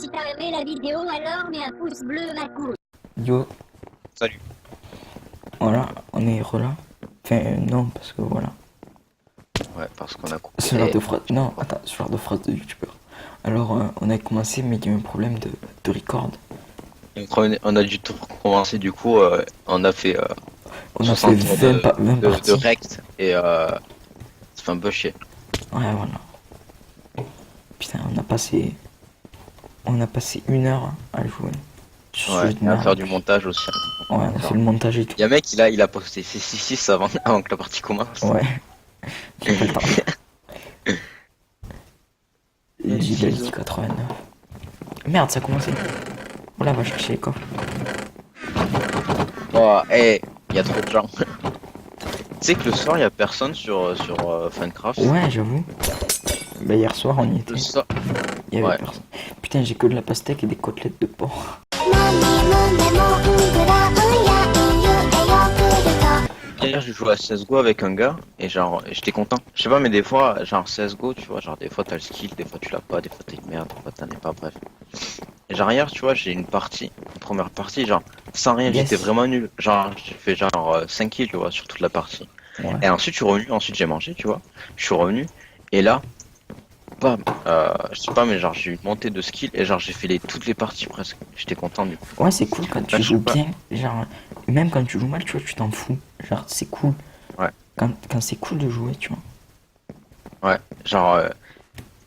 si t'as aimé la vidéo, alors mets un pouce bleu, ma cool. Yo, Salut. voilà, on est là. Enfin, non, parce que voilà. Ouais, parce qu'on a coupé. Ce genre de phrase. Non, attends, ce genre de phrase de youtubeur. Alors, on a commencé, mais il y a eu un problème de record. On a dû tout recommencer, du coup, on a fait On a fait 60 tours 20, 20 de parties. rect et ça fait un peu chier. Ouais, voilà. Putain, on a passé 1 heure à jouer. Sur ce Ouais, jeu de et à merde. faire du montage aussi. Ouais, on a fait le montage et tout. Il y a un mec, il a posté 666 avant que la partie commence. Ouais, j'ai pas le temps. JBLT 89. Merde, ça a commencé. Oh là, va chercher les coffres. Oh, hey, il y a trop de gens. Tu sais que le soir, il y a personne sur Funcraft. Ouais, j'avoue. Bah, hier soir, on y était. Le soir. Il y avait Ouais. personne. Putain, j'ai que de la pastèque et des côtelettes de porc. Hier, j'ai joué à CSGO avec un gars et genre, j'étais content. Je sais pas, mais des fois, genre CSGO, tu vois, genre des fois t'as le skill, des fois tu l'as pas, des fois t'es une merde, des fois t'en es pas, bref. Et genre hier, tu vois, j'ai une première partie, genre, sans rien, Yes. j'étais vraiment nul. Genre, j'ai fait genre 5 kills, tu vois, sur toute la partie. Ouais. Et ensuite, je suis revenu, ensuite j'ai mangé, tu vois. Je suis revenu, et là, bam, je sais pas, mais genre, j'ai eu une montée de skill et genre, j'ai fait toutes les parties presque. J'étais content du coup. Ouais, c'est cool quand tu Bah, je joues sais pas. bien. Genre, même quand tu joues mal, tu vois, tu t'en fous. Genre, c'est cool. Ouais. Quand c'est cool de jouer, tu vois. Ouais, genre,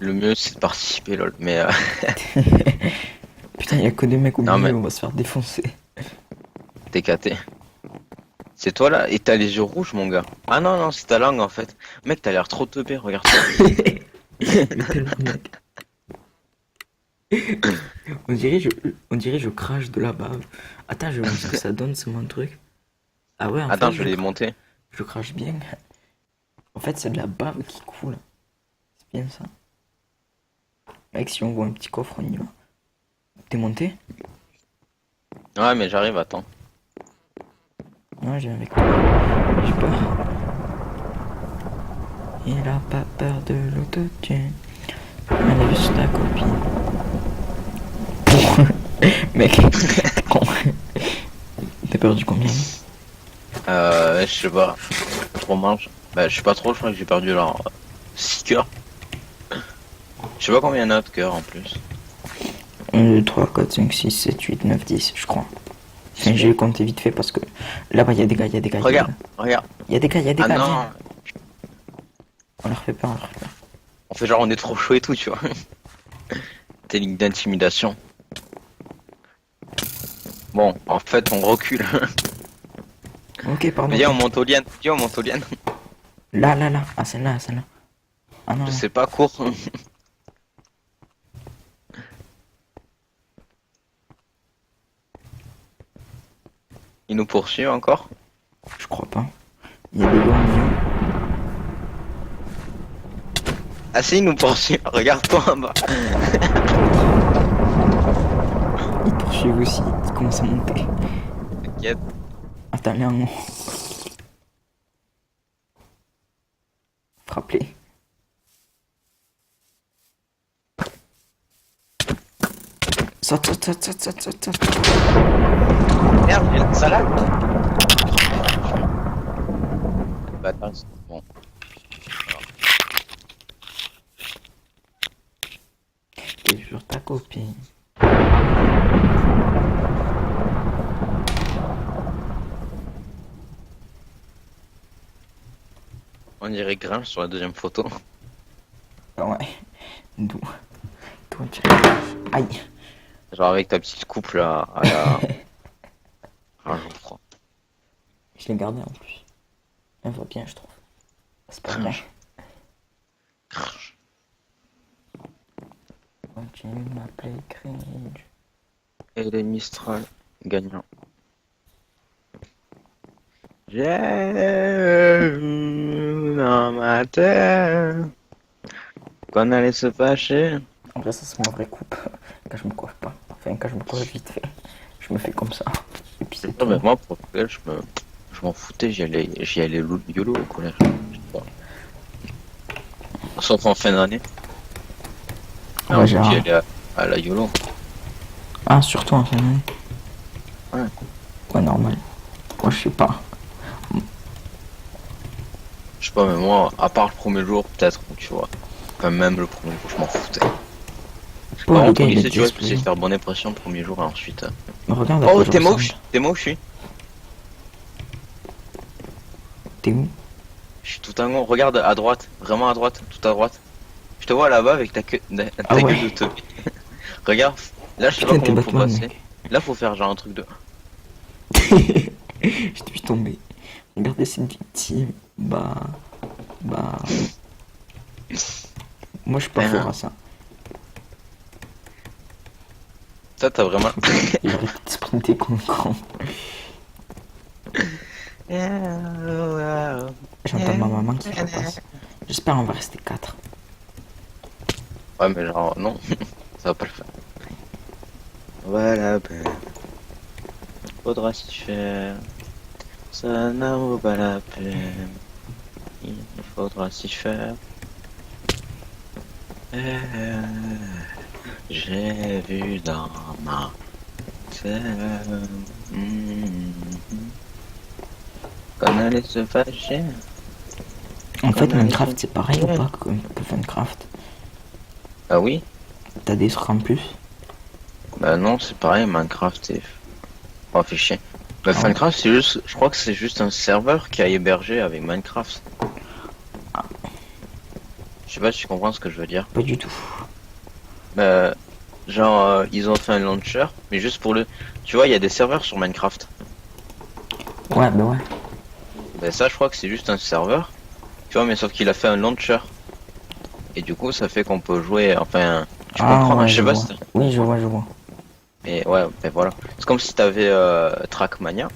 le mieux c'est de participer, lol. Mais Putain, y a que des mecs au Non, milieu, mais- on va se faire défoncer. t'es caté. C'est toi là, et t'as les yeux rouges, mon gars. Ah non, non, c'est ta langue en fait. Mec, t'as l'air trop teubé, regarde-toi. Mais tellement, mec. On dirait je crache de la bave. Attends, je vais voir ce que ça donne, c'est mon truc. Ah ouais, en Attends, fait, je vais les monter. je crache bien. En fait, c'est de la bave qui coule. C'est bien ça. Mec, si on voit un petit coffre, on y va. T'es monté? Ouais, mais j'arrive, attends. Ouais, j'ai avec toi. J'ai peur. Il a pas peur de l'autotune. Elle est juste ta copine. Mec, t'es con. T'as perdu combien? Je sais pas. Trop mange. Bah, je sais pas trop, je crois que j'ai perdu genre 6 cœurs. Je sais pas combien il y en a de cœurs en plus. 1, 2, 3, 4, 5, 6, 7, 8, 9, 10, je crois. Enfin, j'ai compté vite fait parce que là-bas, il y a des gars, il y a des gars. Regarde, regarde. Il y a des gars, il y a des Ah gars. non, viens. On leur fait peur, on leur fait peur. on fait genre on est trop chaud et tout, tu vois. Technique d'intimidation. Bon, en fait, on recule. Ok, pardon. Viens, on monte aux lianes. Viens, on monte aux lianes. Là, là, là. Ah, celle-là, celle-là. Ah non, Je non. sais pas, cours. Il nous poursuit encore. Je crois pas. Il y a des gars au milieu. Ah si, il nous poursuit. Regarde-toi en bas. Ils poursuivent aussi. Ils commencent à monter. T'inquiète. Attends, là, en haut. Frappe-les. Saute, saute, saute, saute, saute, saute, saute. Merde, il y a une salade. Bah attends, bon. T'es sur ta copine. On dirait Grinch sur la deuxième photo. Ah ouais. D'où? Toi, tu... Aïe. Genre avec ta petite coupe là à la... Ah, je crois. Je l'ai gardé en plus. Elle va bien, je trouve. C'est pas mal. Continue de m'appeler cringe. Et les Mistral gagnants. J'ai dans ma tête qu'on allait se fâcher. En vrai, ça c'est ma vraie coupe. Quand je me coiffe pas. Enfin, quand je me coiffe vite fait. Je me fais comme ça. Et puis c'est Ah, tout. mais moi, pour le collège, je m'en foutais, j'y allais YOLO au collège. Je sais pas. Sauf en fin d'année. Ouais, Non, genre. j'y allais à la YOLO. Ah, surtout en fin d'année. Ouais. Ouais, normal. Moi, je sais pas. Je sais pas, mais moi, à part le premier jour, peut-être, tu vois. Enfin, même le premier jour, je m'en foutais. Oh, Par le contre, gars, au il est lycée, tu vois, j'essayais de display. faire bonne impression le premier jour et ensuite. Mais regarde à quoi Oh, je t'es ressemble. moche! T'es moche, je suis. T'es où? Je suis tout en haut. Regarde à droite, vraiment à droite, tout à droite. Je te vois là-bas avec ta, Ah ta ouais. gueule de teubé. Regarde, là, je sais pas Putain, t'es comment faut Batman, passer. mec. Là, faut faire genre un truc de. Je t'ai vu tomber. Regardez cette victime. Bah. Moi, je suis pas fort à ça. Ça, t'as vraiment. Il arrête de sprinter comme un con. J'entends ma maman qui repasse. J'espère on va rester 4. Ouais, mais genre, non, ça va pas le faire. Voilà, ben. Faudra s'y faire. Ça n'en vaut pas la peine. Il faudra s'y faire. J'ai vu dans ma tête qu'on allait se fâcher. En fait, Minecraft, c'est pareil ou pas que Funcraft? Ah oui? T'as des trucs en plus? Bah non, c'est pareil, Minecraft et... Oh, fait chier. Bah, Ah. Minecraft, c'est juste... Je crois que c'est juste un serveur qui a hébergé avec Minecraft. Ah. Je sais pas si tu comprends ce que je veux dire. Pas du tout. Bah, genre, ils ont fait un launcher, mais juste pour le... Tu vois, il y a des serveurs sur Minecraft. Ouais, bah ouais. Bah ça, je crois que c'est juste un serveur. Tu vois, mais sauf qu'il a fait un launcher. Et du coup, ça fait qu'on peut jouer... Enfin, tu Ah comprends, ouais, je sais je pas vois. si... Oui, je vois, je vois. Et ouais, ben voilà. C'est comme si t'avais Trackmania.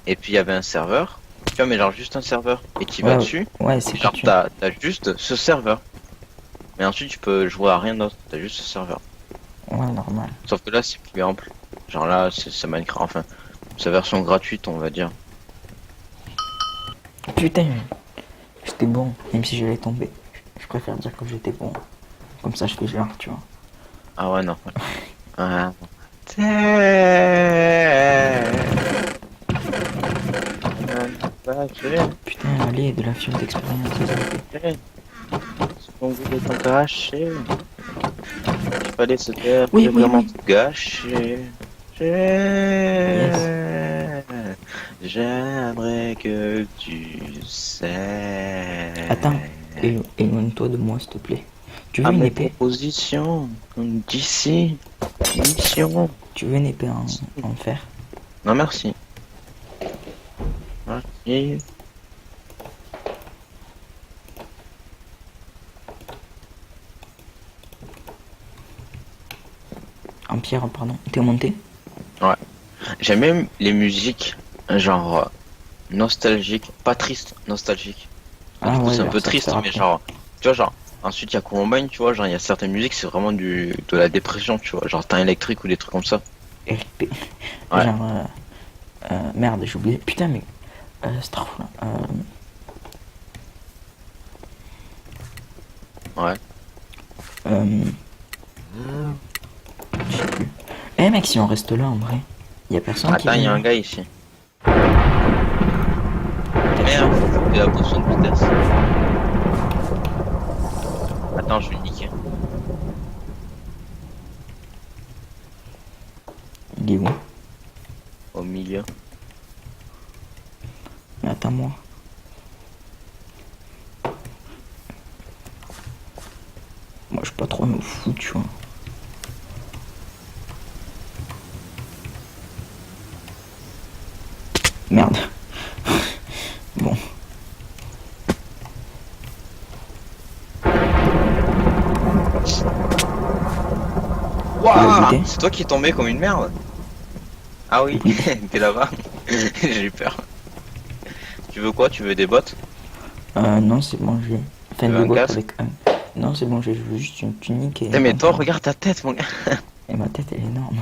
Et puis il y avait un serveur. Tu vois, mais genre juste un serveur. Et tu vas Ouais, dessus. ouais, c'est Genre gratuit. t'as juste ce serveur. Mais ensuite tu peux jouer à rien d'autre. T'as juste ce serveur. Ouais, normal. Sauf que là c'est plus ample. Genre là c'est Minecraft. Enfin, sa version gratuite on va dire. Putain, j'étais bon, même si j'allais tomber. Je préfère dire que j'étais bon. Comme ça, je fais genre, tu vois. Ah ouais non. Ah. Putain, allez, de la fiole d'expérience. Son goût est encaché. Il fallait se taire, Oui, j'ai oui, vraiment oui. tout gâché. J'aimerais que tu sais. Attends, éloigne-toi de moi, s'il te plaît. Tu veux À une mes épée? propositions, d'ici, mission. Tu veux une épée en fer? Non merci. Merci. En pierre, pardon. T'es monté? Ouais. J'aime même les musiques, genre nostalgiques, pas tristes, nostalgiques. Ah Du coup, ouais, c'est un genre, peu ça te triste, fait mais rappeler. genre, tu vois, genre, ensuite il y a Columbine, tu vois, genre, il y a certaines musiques, c'est vraiment de la dépression, tu vois, genre, temps électrique ou des trucs comme ça. RP. Ouais. Genre, merde, j'ai oublié. Putain, mais. Starfall. Ouais. Je sais plus. Eh mec, si on reste là en vrai, y a personne qui Attends, il y a vient. un gars ici. Merde, c'est la potion de vitesse. Attends, je vais le niquer. Il est où? Au milieu. Mais attends-moi. Moi, je suis pas trop me foutre, tu vois. Merde. Bon. Waouh, buté. c'est toi qui es tombé comme une merde. Ah oui, t'es là-bas. J'ai eu peur. Tu veux quoi? Tu veux des bottes? Non, c'est bon, j'ai. Enfin, Tu veux des un bottes casque? avec un. Non, c'est bon, je veux juste une tunique et. Putain, mais un toi, pantalon. regarde ta tête, mon gars. Et ma tête, elle est énorme.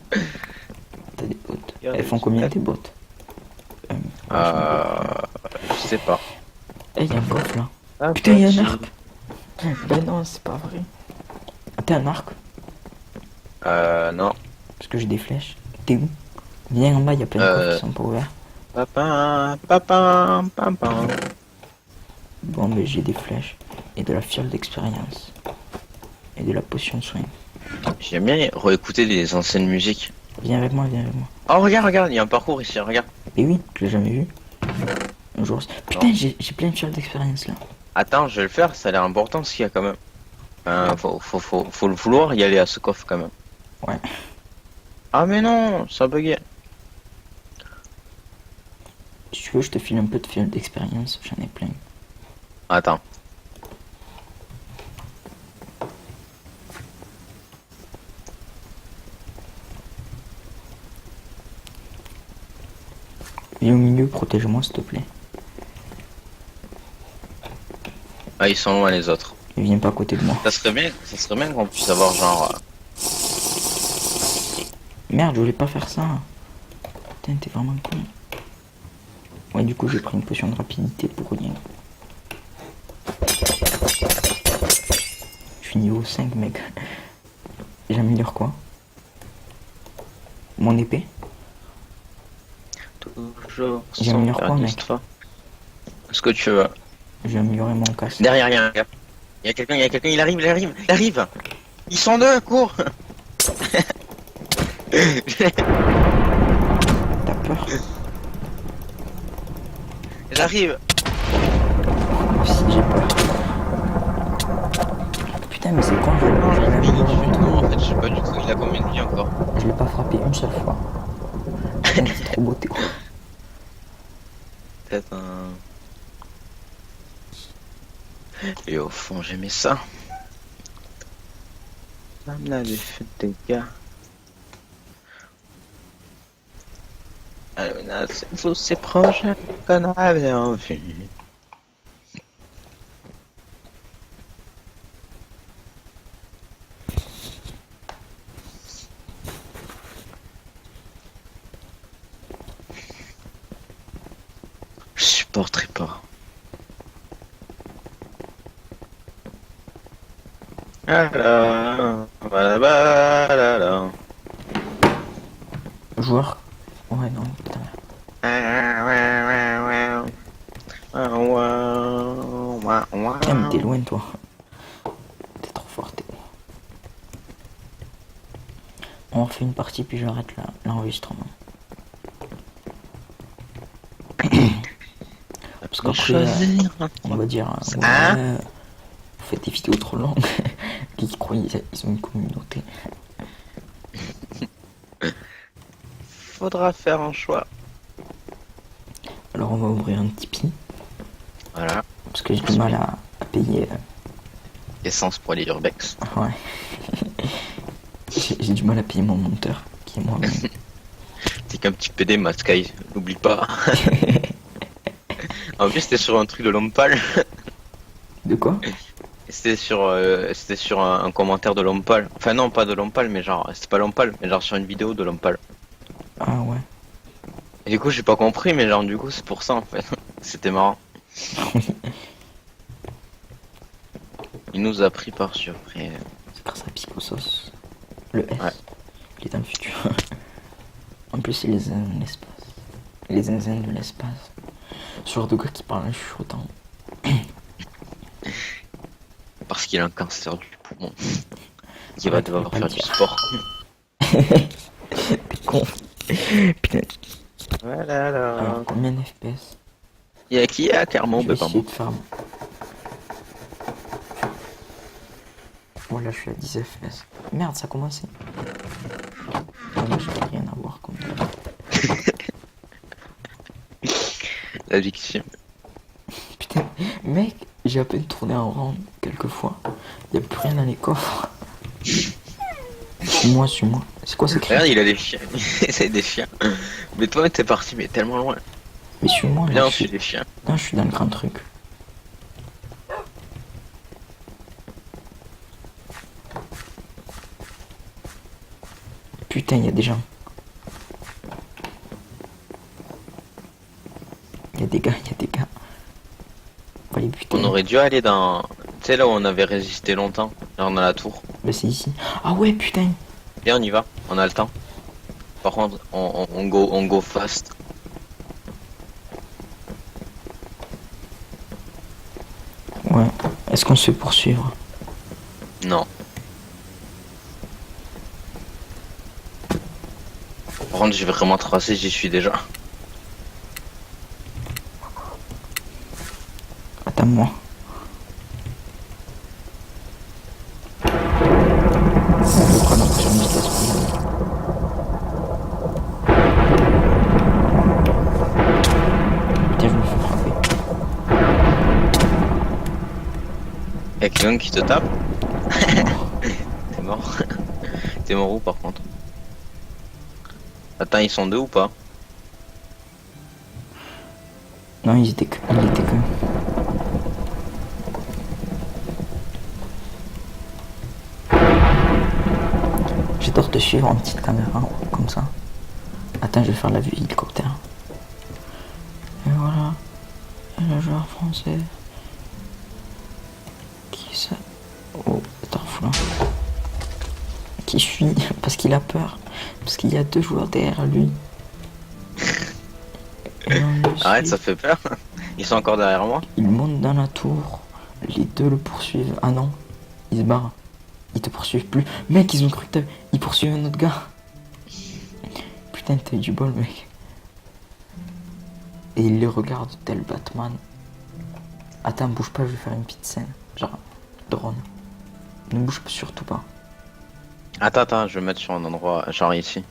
T'as des bottes. Elles font combien tes bottes? Je sais pas. Eh, y'a un coffre là. Ah, Putain, y'a un petit. arc. Ben non, c'est pas vrai. Ah, t'as un arc? Non. Parce que j'ai des flèches. T'es où? Viens en bas, il y a plein de coffres qui sont pas ouverts. Papa, papa, papa. Bon, mais j'ai des flèches. Et de la fiole d'expérience. Et de la potion de soin. J'aime bien réécouter des anciennes musiques. Viens avec moi, viens avec moi. Oh, regarde, regarde, il y a un parcours ici, regarde. Et oui, je l'ai jamais vu. Un jour. Putain, Non. j'ai plein de fioles d'expérience là. Attends, je vais le faire, ça a l'air important ce qu'il y a quand même. Faut le vouloir y aller à ce coffre quand même. Ouais. Ah mais non, ça a bugué. Si tu veux, je te file un peu de fioles d'expérience, j'en ai plein. Attends. Viens au milieu, protège-moi s'il te plaît. Ah, ils sont loin les autres. Et viens pas à côté de moi. Ça serait bien qu'on puisse avoir genre... Merde, je voulais pas faire ça. Putain, t'es vraiment con. Ouais, du coup, j'ai pris une potion de rapidité pour rien. Je suis niveau 5, mec. J'améliore quoi? Mon épée? Toujours J'améliore sans quoi, faire mec? d'histoire. Ce que tu veux. J'ai amélioré mon casque. Derrière, il y a un gars. Il y a quelqu'un, il arrive, il arrive, il arrive. Ils sont deux, cours. T'as peur? J'arrive. Moi aussi, j'ai peur. Putain, mais c'est con, je Non, l'ai je amélioré du un tout, en truc. fait, je sais pas du tout, il a combien de vie encore. Je l'ai pas frappé une seule fois. Putain, c'est trop beau, t'es quoi? Peut-être un... Et au fond, j'aimais ça. Même la défaite des gars. On a tous ces projets qu'on avait en vue. Je supporterai pas. Voilà. Joueur? Ouais, non, putain. Putain, mais t'es loin, toi. T'es trop fort, t'es. On refait une partie, puis j'arrête l'enregistrement. Parce qu'après, on va dire, ouais, Hein vous faites des vidéos trop longues. Qui croient ils ont une communauté. Faudra faire un choix. Alors on va ouvrir un Tipeee. Voilà. Parce que j'ai du mal à payer. Essence pour les urbex. Ouais. J'ai du mal à payer mon monteur, qui est moi-même. T'es qu'un petit PD, Sky, n'oublie pas. En plus, c'était sur un truc de Lompal. De quoi? C'était sur un commentaire de Lompal. Enfin, non, pas de Lompal, mais genre, c'était pas Lompal, mais genre sur une vidéo de Lompal. Ah ouais. Et du coup, j'ai pas compris, mais genre, du coup, c'est pour ça en fait. C'était marrant. Il nous a pris par surprise. C'est grâce à Psychosos. Le S. Ouais. Il est dans le futur. En plus, c'est les zinzins de l'espace. Les zinzins de l'espace. Ce genre de gars qui parle en chuchotant. Parce qu'il a un cancer du poumon. Il Ouais, va tu devoir peux pas faire le du dire. sport. T'es con. Putain. Voilà. Alors, combien de FPS? Il y a qui a Carmon, Je vais bah pas essayer moi. de farm. Voilà, je suis à 10 FPS. Merde, ça a commencé. Moi, je vais rien avoir comme ça. La victime. Putain, mec, j'ai à peine tourné en rond quelques fois. Y'a plus rien dans les coffres. Suis-moi, suis-moi. C'est quoi ces cris? Regarde, il a des chiens. C'est des chiens. Mais toi, t'es parti, mais tellement loin. Mais suis-moi, là. Viens, on Je suit suis... les chiens. Non, je suis dans le grand truc. Putain, y'a des gens. Y'a des gars, y'a des gars. Faut les buter. On aurait dû aller dans... Tu sais, là où on avait résisté longtemps. Genre dans la tour. Bah, c'est ici. Ah ouais, putain. Et on y va, on a le temps. Par contre, on go fast. Ouais. Est-ce qu'on se fait poursuivre? Non. Par contre, je vais vraiment tracer, j'y suis déjà. Attends-moi. Je vais prendre sur une vitesse plus longue. Putain, je me fais frapper. Y'a quelqu'un qui te tape? T'es mort. T'es mort où par contre? Attends, ils sont deux ou pas? Non, il était que. J'adore te suivre en petite caméra, comme ça. Attends, je vais faire la vue hélicoptère. Et voilà. Et le joueur français. Qui ça? Oh, attends, fou. Qui fuit parce qu'il a peur. Parce qu'il y a 2 joueurs derrière lui. Arrête, ça fait peur. Ils sont encore derrière moi. Il monte dans la tour. Les 2 le poursuivent. Ah non, il se barre. Ils te poursuivent plus. Mec, ils ont cru que ils poursuivent un autre gars. Putain, t'as eu du bol, mec. Et il les regarde tel Batman. Attends, bouge pas, je vais faire une petite scène. Genre, drone. Ne bouge surtout pas. Attends, je vais mettre sur un endroit, genre ici.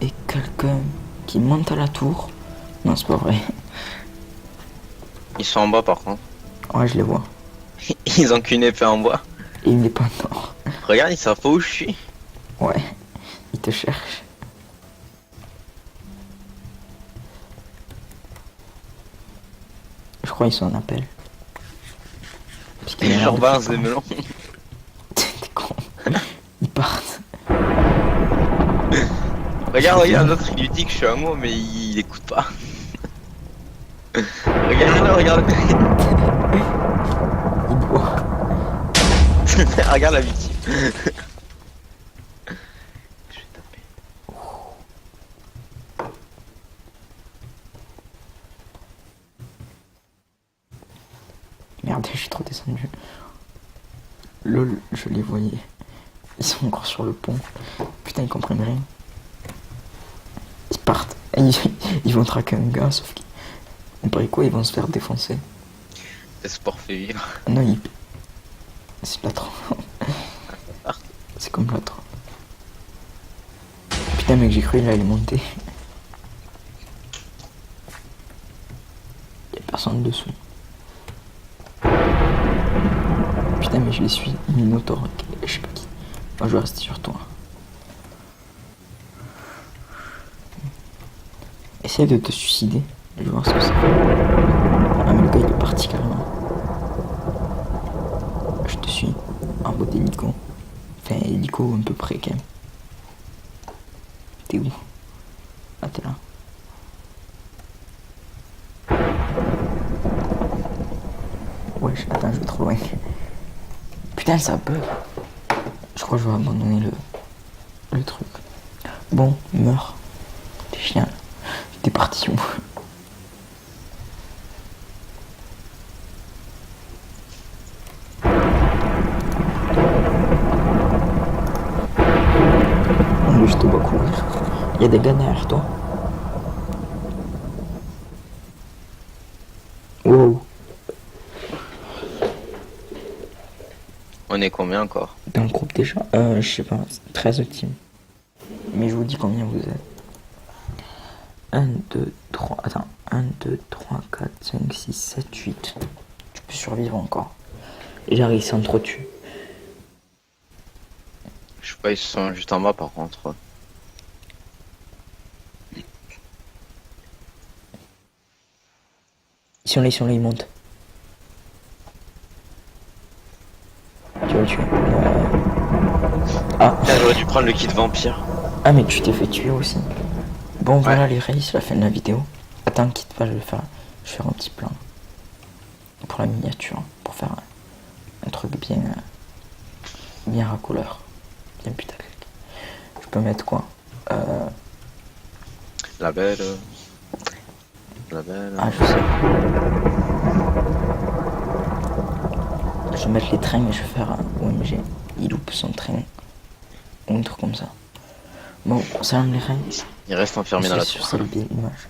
Et quelqu'un qui monte à la tour. Non, c'est pas vrai. Ils sont en bas par contre. Ouais, je les vois. Ils ont qu'une épée en bois. Et il n'est pas mort. Regarde, ils savent pas où je suis. Ouais, il te cherche. Je crois qu'ils sont en appel. Parce qu'il a l'air Genre de balance faire des melons. T'es con. Ils partent. Regarde, l'autre il lui dit que je suis un mot mais il écoute pas. Regarde. Il boit. Regarde la victime. Je vais taper. Merde, je suis trop descendu. Lol, je les voyais. Ils sont encore sur le pont. Putain, ils comprennent rien. Ils partent. Et ils vont traquer un gars, sauf qu'ils... On paraît quoi, ils vont se faire défoncer. Le sport fait vivre. Non, c'est la trop. C'est comme l'autre. Putain, mec, j'ai cru il allait monter. Y'a personne dessous. Putain, mais je les suis. Minotaur, je sais pas qui. Moi, je vais rester sur toi. Essaye de te suicider. Je vais voir ce que c'est. Ah, mais le gars, il est parti carrément. Je te suis. En mode hélico. Enfin, hélico un peu près quand même. T'es où? Ah, t'es là. Wesh, attends, je vais trop loin. Putain, ça bug. Je crois que je vais abandonner le truc. Bon, meurs. T'es chien. T'es parti où? On est juste au bas courir. Il y a des gars derrière toi. Wow. On est combien encore? Dans le groupe déjà? Je sais pas, 13 teams. Mais je vous dis combien vous êtes. 1, 2, 3, attends. 1, 2, 3, 4, 5, 6, 7, 8. Tu peux survivre encore. Et j'arrive sans trop tuer. Je sais pas, ils sont juste en bas par contre. Ils sont là, ils montent. Tu vas le tuer. Ah, Putain, j'aurais dû prendre le kit vampire. Ah mais tu t'es fait tuer aussi. Bon voilà les rails, c'est la fin de la vidéo. Attends, quitte pas, je vais faire un petit plan. Pour la miniature, pour faire un truc bien racoleur. Bien putaclic. Je peux mettre quoi La belle. La belle. Ah je sais. Je vais mettre les trains et je vais faire un OMG. Il loupe son train. Ou un truc comme ça. Bon, salam les reins. Il reste enfermé dans la tour. C'est le bien image.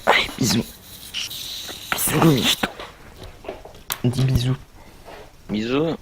Allez, bisous. Bisous, Michto. Dis bisous. Bisous.